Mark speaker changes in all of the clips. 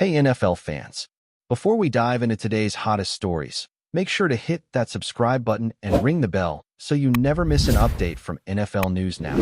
Speaker 1: Hey NFL fans, before we dive into today's hottest stories, make sure to hit that subscribe button and ring the bell so you never miss an update from NFL News Now.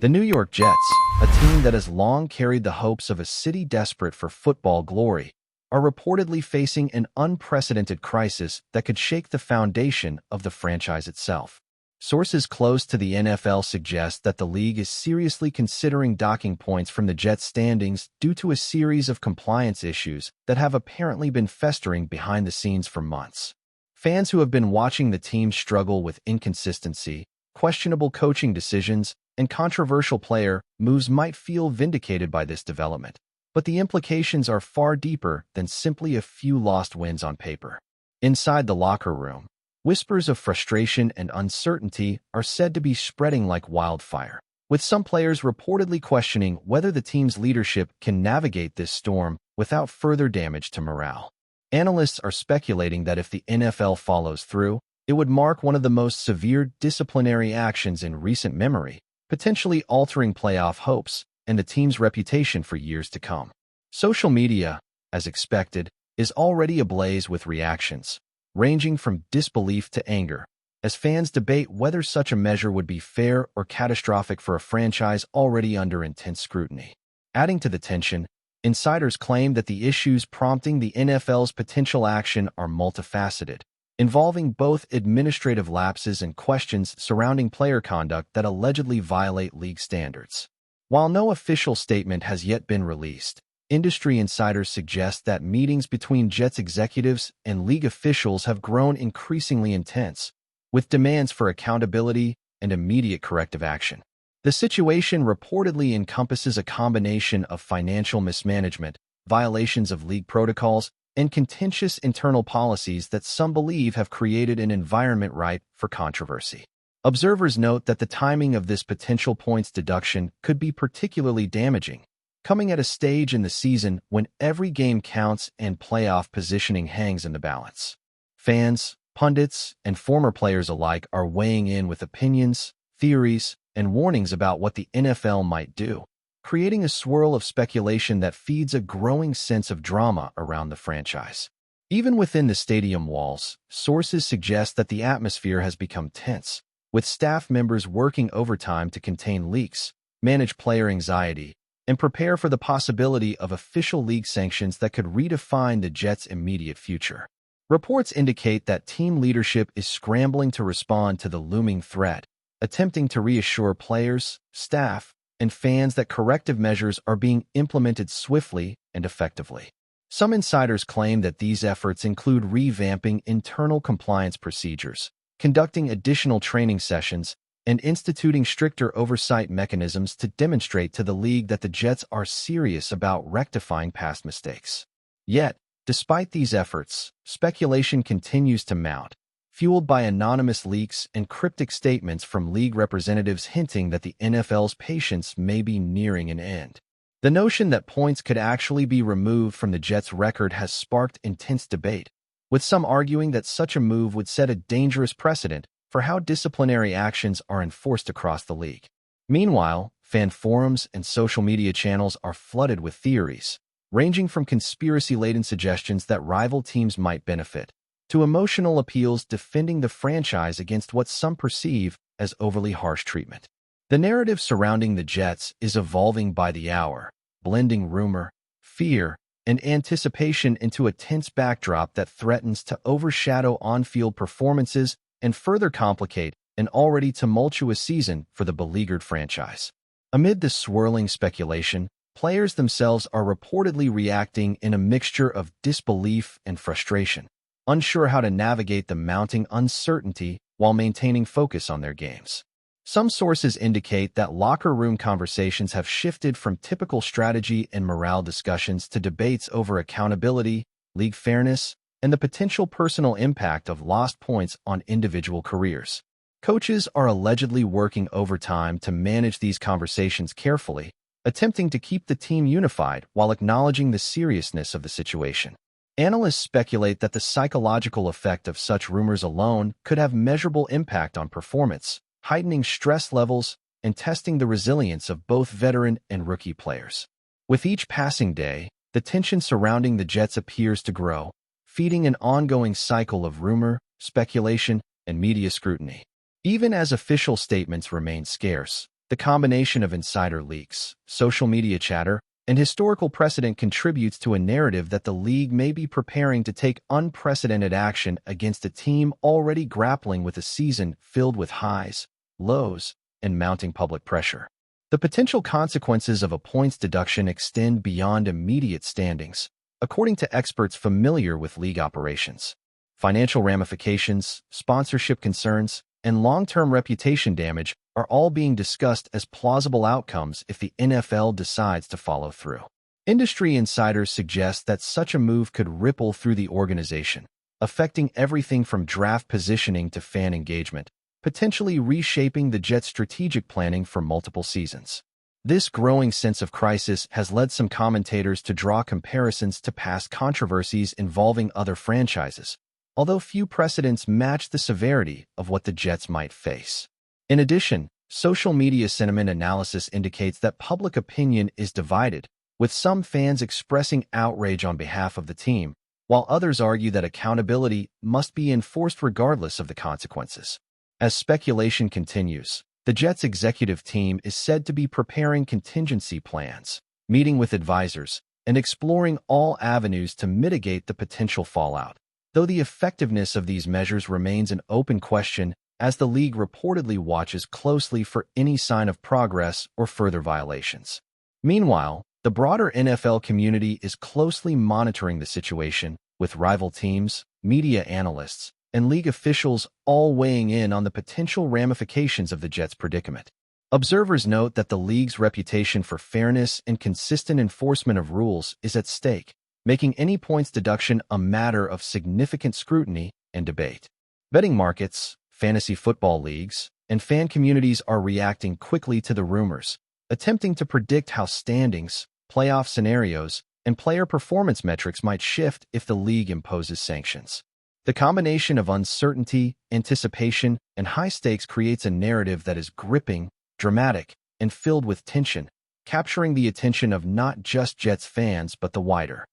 Speaker 1: The New York Jets, a team that has long carried the hopes of a city desperate for football glory, are reportedly facing an unprecedented crisis that could shake the foundation of the franchise itself. Sources close to the NFL suggest that the league is seriously considering docking points from the Jets' standings due to a series of compliance issues that have apparently been festering behind the scenes for months. Fans who have been watching the team struggle with inconsistency, questionable coaching decisions, and controversial player moves might feel vindicated by this development, but the implications are far deeper than simply a few lost wins on paper. Inside the locker room, whispers of frustration and uncertainty are said to be spreading like wildfire, with some players reportedly questioning whether the team's leadership can navigate this storm without further damage to morale. Analysts are speculating that if the NFL follows through, it would mark one of the most severe disciplinary actions in recent memory, potentially altering playoff hopes and the team's reputation for years to come. Social media, as expected, is already ablaze with reactions, ranging from disbelief to anger, as fans debate whether such a measure would be fair or catastrophic for a franchise already under intense scrutiny. Adding to the tension, insiders claim that the issues prompting the NFL's potential action are multifaceted, involving both administrative lapses and questions surrounding player conduct that allegedly violate league standards. While no official statement has yet been released, industry insiders suggest that meetings between Jets executives and league officials have grown increasingly intense, with demands for accountability and immediate corrective action. The situation reportedly encompasses a combination of financial mismanagement, violations of league protocols, and contentious internal policies that some believe have created an environment ripe for controversy. Observers note that the timing of this potential points deduction could be particularly damaging, coming at a stage in the season when every game counts and playoff positioning hangs in the balance. Fans, pundits, and former players alike are weighing in with opinions, theories, and warnings about what the NFL might do, creating a swirl of speculation that feeds a growing sense of drama around the franchise. Even within the stadium walls, sources suggest that the atmosphere has become tense, with staff members working overtime to contain leaks, manage player anxiety, and prepare for the possibility of official league sanctions that could redefine the Jets' immediate future. Reports indicate that team leadership is scrambling to respond to the looming threat, attempting to reassure players, staff, and fans that corrective measures are being implemented swiftly and effectively. Some insiders claim that these efforts include revamping internal compliance procedures, conducting additional training sessions, and instituting stricter oversight mechanisms to demonstrate to the league that the Jets are serious about rectifying past mistakes. Yet, despite these efforts, speculation continues to mount, fueled by anonymous leaks and cryptic statements from league representatives hinting that the NFL's patience may be nearing an end. The notion that points could actually be removed from the Jets' record has sparked intense debate, with some arguing that such a move would set a dangerous precedent for how disciplinary actions are enforced across the league. Meanwhile, fan forums and social media channels are flooded with theories, ranging from conspiracy-laden suggestions that rival teams might benefit, to emotional appeals defending the franchise against what some perceive as overly harsh treatment. The narrative surrounding the Jets is evolving by the hour, blending rumor, fear, and anticipation into a tense backdrop that threatens to overshadow on-field performances and further complicate an already tumultuous season for the beleaguered franchise. Amid this swirling speculation, players themselves are reportedly reacting in a mixture of disbelief and frustration, unsure how to navigate the mounting uncertainty while maintaining focus on their games. Some sources indicate that locker room conversations have shifted from typical strategy and morale discussions to debates over accountability, league fairness, and the potential personal impact of lost points on individual careers. Coaches are allegedly working overtime to manage these conversations carefully, attempting to keep the team unified while acknowledging the seriousness of the situation. Analysts speculate that the psychological effect of such rumors alone could have measurable impact on performance, heightening stress levels and testing the resilience of both veteran and rookie players. With each passing day, the tension surrounding the Jets appears to grow, feeding an ongoing cycle of rumor, speculation, and media scrutiny. Even as official statements remain scarce, the combination of insider leaks, social media chatter, and historical precedent contributes to a narrative that the league may be preparing to take unprecedented action against a team already grappling with a season filled with highs, lows, and mounting public pressure. The potential consequences of a points deduction extend beyond immediate standings, according to experts familiar with league operations. Financial ramifications, sponsorship concerns, and long-term reputation damage are all being discussed as plausible outcomes if the NFL decides to follow through. Industry insiders suggest that such a move could ripple through the organization, affecting everything from draft positioning to fan engagement, potentially reshaping the Jets' strategic planning for multiple seasons. This growing sense of crisis has led some commentators to draw comparisons to past controversies involving other franchises, although few precedents match the severity of what the Jets might face. In addition, social media sentiment analysis indicates that public opinion is divided, with some fans expressing outrage on behalf of the team, while others argue that accountability must be enforced regardless of the consequences. As speculation continues, the Jets' executive team is said to be preparing contingency plans, meeting with advisors, and exploring all avenues to mitigate the potential fallout, though the effectiveness of these measures remains an open question as the league reportedly watches closely for any sign of progress or further violations. Meanwhile, the broader NFL community is closely monitoring the situation, with rival teams, media analysts, and league officials all weighing in on the potential ramifications of the Jets' predicament. Observers note that the league's reputation for fairness and consistent enforcement of rules is at stake, making any points deduction a matter of significant scrutiny and debate. Betting markets, fantasy football leagues, and fan communities are reacting quickly to the rumors, attempting to predict how standings, playoff scenarios, and player performance metrics might shift if the league imposes sanctions. The combination of uncertainty, anticipation, and high stakes creates a narrative that is gripping, dramatic, and filled with tension, capturing the attention of not just Jets fans but the wider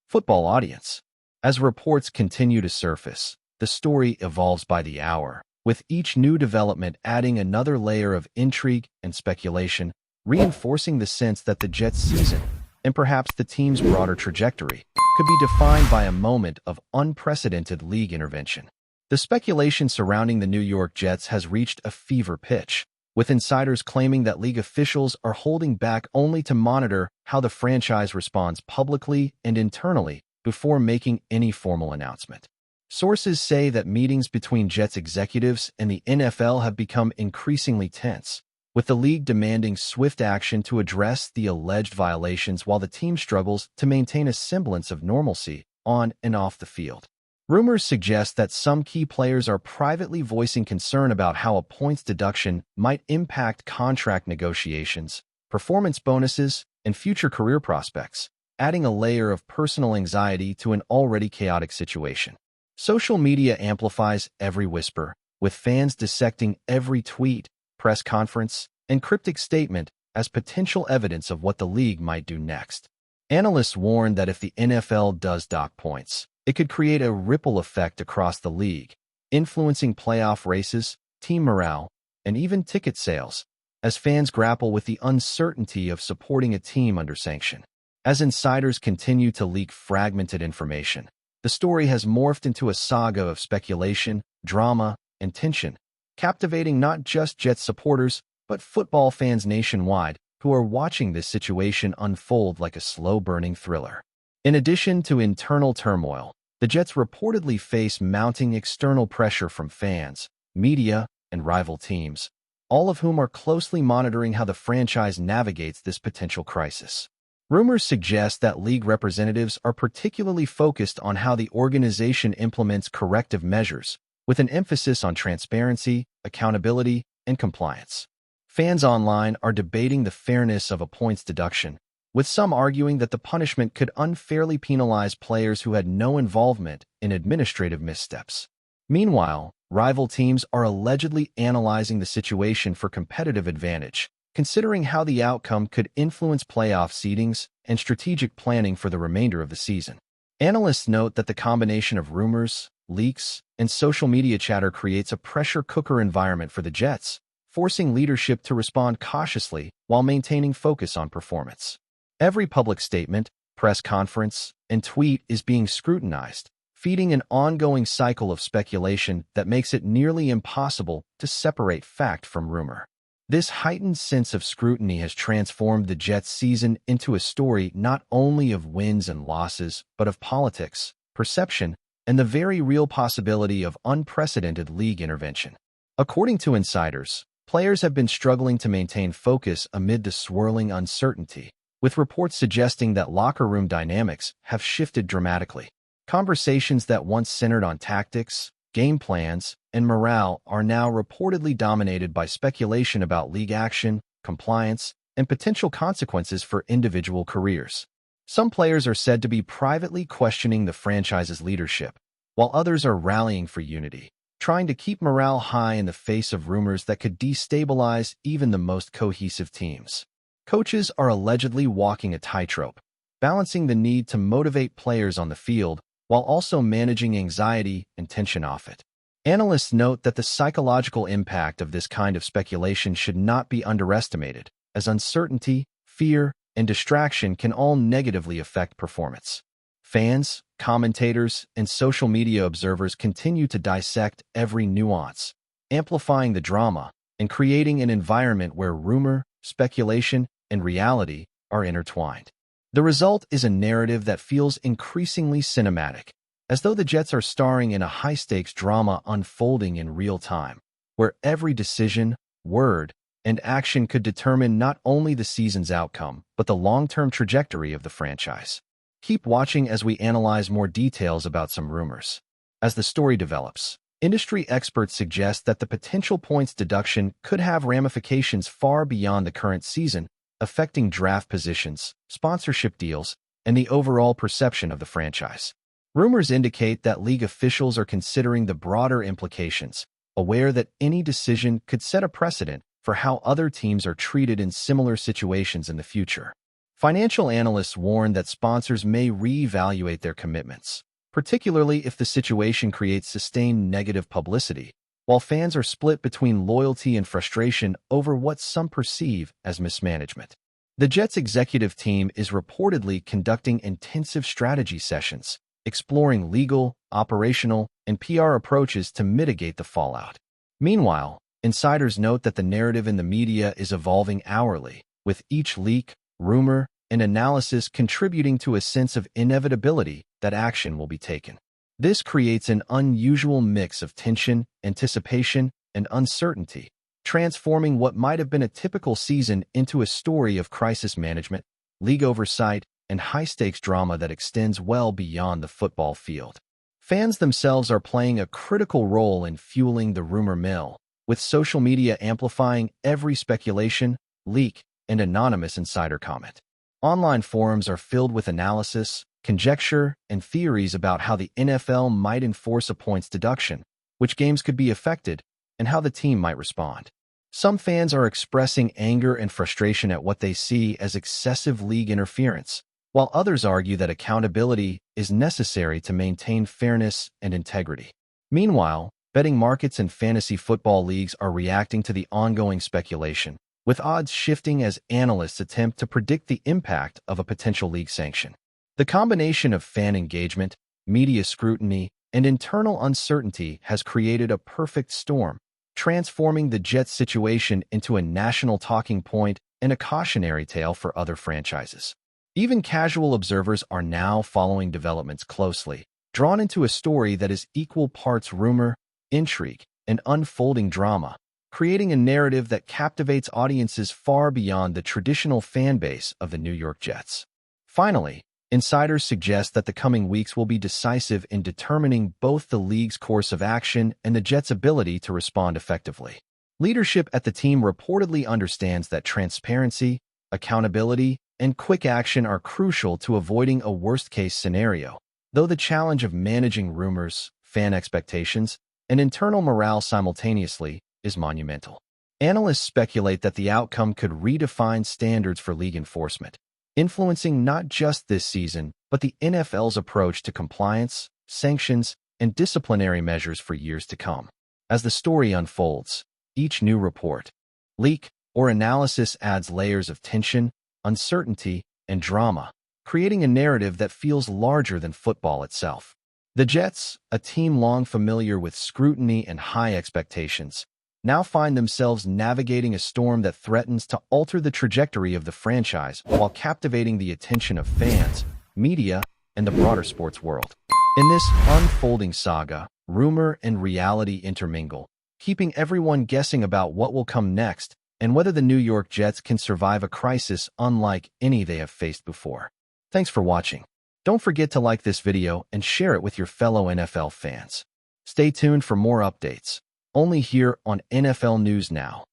Speaker 1: football audience. As reports continue to surface, the story evolves by the hour, with each new development adding another layer of intrigue and speculation, reinforcing the sense that the Jets' season, and perhaps the team's broader trajectory, could be defined by a moment of unprecedented league intervention. The speculation surrounding the New York Jets has reached a fever pitch, with insiders claiming that league officials are holding back only to monitor how the franchise responds publicly and internally before making any formal announcement. Sources say that meetings between Jets executives and the NFL have become increasingly tense, with the league demanding swift action to address the alleged violations while the team struggles to maintain a semblance of normalcy on and off the field. Rumors suggest that some key players are privately voicing concern about how a points deduction might impact contract negotiations, performance bonuses, and future career prospects, adding a layer of personal anxiety to an already chaotic situation. Social media amplifies every whisper, with fans dissecting every tweet, press conference, and cryptic statement as potential evidence of what the league might do next. Analysts warn that if the NFL does dock points, it could create a ripple effect across the league, influencing playoff races, team morale, and even ticket sales, as fans grapple with the uncertainty of supporting a team under sanction. As insiders continue to leak fragmented information, the story has morphed into a saga of speculation, drama, and tension, captivating not just Jets supporters, but football fans nationwide who are watching this situation unfold like a slow-burning thriller. In addition to internal turmoil, the Jets reportedly face mounting external pressure from fans, media, and rival teams, all of whom are closely monitoring how the franchise navigates this potential crisis. Rumors suggest that league representatives are particularly focused on how the organization implements corrective measures, with an emphasis on transparency, accountability, and compliance. Fans online are debating the fairness of a points deduction, with some arguing that the punishment could unfairly penalize players who had no involvement in administrative missteps. Meanwhile, rival teams are allegedly analyzing the situation for competitive advantage, considering how the outcome could influence playoff seedings and strategic planning for the remainder of the season. Analysts note that the combination of rumors, leaks, and social media chatter creates a pressure cooker environment for the Jets, forcing leadership to respond cautiously while maintaining focus on performance. Every public statement, press conference, and tweet is being scrutinized, feeding an ongoing cycle of speculation that makes it nearly impossible to separate fact from rumor. This heightened sense of scrutiny has transformed the Jets' season into a story not only of wins and losses, but of politics, perception, and the very real possibility of unprecedented league intervention. According to insiders, players have been struggling to maintain focus amid the swirling uncertainty, with reports suggesting that locker room dynamics have shifted dramatically. Conversations that once centered on tactics, game plans, and morale are now reportedly dominated by speculation about league action, compliance, and potential consequences for individual careers. Some players are said to be privately questioning the franchise's leadership, while others are rallying for unity, trying to keep morale high in the face of rumors that could destabilize even the most cohesive teams. Coaches are allegedly walking a tightrope, balancing the need to motivate players on the field while also managing anxiety and tension off it. Analysts note that the psychological impact of this kind of speculation should not be underestimated, as uncertainty, fear, and distraction can all negatively affect performance. Fans, commentators, and social media observers continue to dissect every nuance, amplifying the drama and creating an environment where rumor, speculation, and reality are intertwined. The result is a narrative that feels increasingly cinematic, as though the Jets are starring in a high-stakes drama unfolding in real time, where every decision, word, and action could determine not only the season's outcome, but the long-term trajectory of the franchise. Keep watching as we analyze more details about some rumors. As the story develops, industry experts suggest that the potential points deduction could have ramifications far beyond the current season, affecting draft positions, sponsorship deals, and the overall perception of the franchise. Rumors indicate that league officials are considering the broader implications, aware that any decision could set a precedent for how other teams are treated in similar situations in the future. Financial analysts warn that sponsors may reevaluate their commitments, particularly if the situation creates sustained negative publicity, while fans are split between loyalty and frustration over what some perceive as mismanagement. The Jets' executive team is reportedly conducting intensive strategy sessions, exploring legal, operational, and PR approaches to mitigate the fallout. Meanwhile, insiders note that the narrative in the media is evolving hourly, with each leak, rumor, and analysis contributing to a sense of inevitability that action will be taken. This creates an unusual mix of tension, anticipation, and uncertainty, transforming what might have been a typical season into a story of crisis management, league oversight, and high-stakes drama that extends well beyond the football field. Fans themselves are playing a critical role in fueling the rumor mill, with social media amplifying every speculation, leak, and anonymous insider comment. Online forums are filled with analysis, conjecture, and theories about how the NFL might enforce a points deduction, which games could be affected, and how the team might respond. Some fans are expressing anger and frustration at what they see as excessive league interference, while others argue that accountability is necessary to maintain fairness and integrity. Meanwhile, betting markets and fantasy football leagues are reacting to the ongoing speculation, with odds shifting as analysts attempt to predict the impact of a potential league sanction. The combination of fan engagement, media scrutiny, and internal uncertainty has created a perfect storm, transforming the Jets' situation into a national talking point and a cautionary tale for other franchises. Even casual observers are now following developments closely, drawn into a story that is equal parts rumor, intrigue, and unfolding drama, creating a narrative that captivates audiences far beyond the traditional fan base of the New York Jets. Finally, insiders suggest that the coming weeks will be decisive in determining both the league's course of action and the Jets' ability to respond effectively. Leadership at the team reportedly understands that transparency, accountability, and quick action are crucial to avoiding a worst-case scenario, though the challenge of managing rumors, fan expectations, and internal morale simultaneously is monumental. Analysts speculate that the outcome could redefine standards for league enforcement, influencing not just this season, but the NFL's approach to compliance, sanctions, and disciplinary measures for years to come. As the story unfolds, each new report, leak, or analysis adds layers of tension, uncertainty, and drama, creating a narrative that feels larger than football itself. The Jets, a team long familiar with scrutiny and high expectations, now find themselves navigating a storm that threatens to alter the trajectory of the franchise while captivating the attention of fans, media, and the broader sports world. In this unfolding saga, rumor and reality intermingle, keeping everyone guessing about what will come next and whether the New York Jets can survive a crisis unlike any they have faced before. Thanks for watching. Don't forget to like this video and share it with your fellow NFL fans. Stay tuned for more updates, only here on NFL News Now.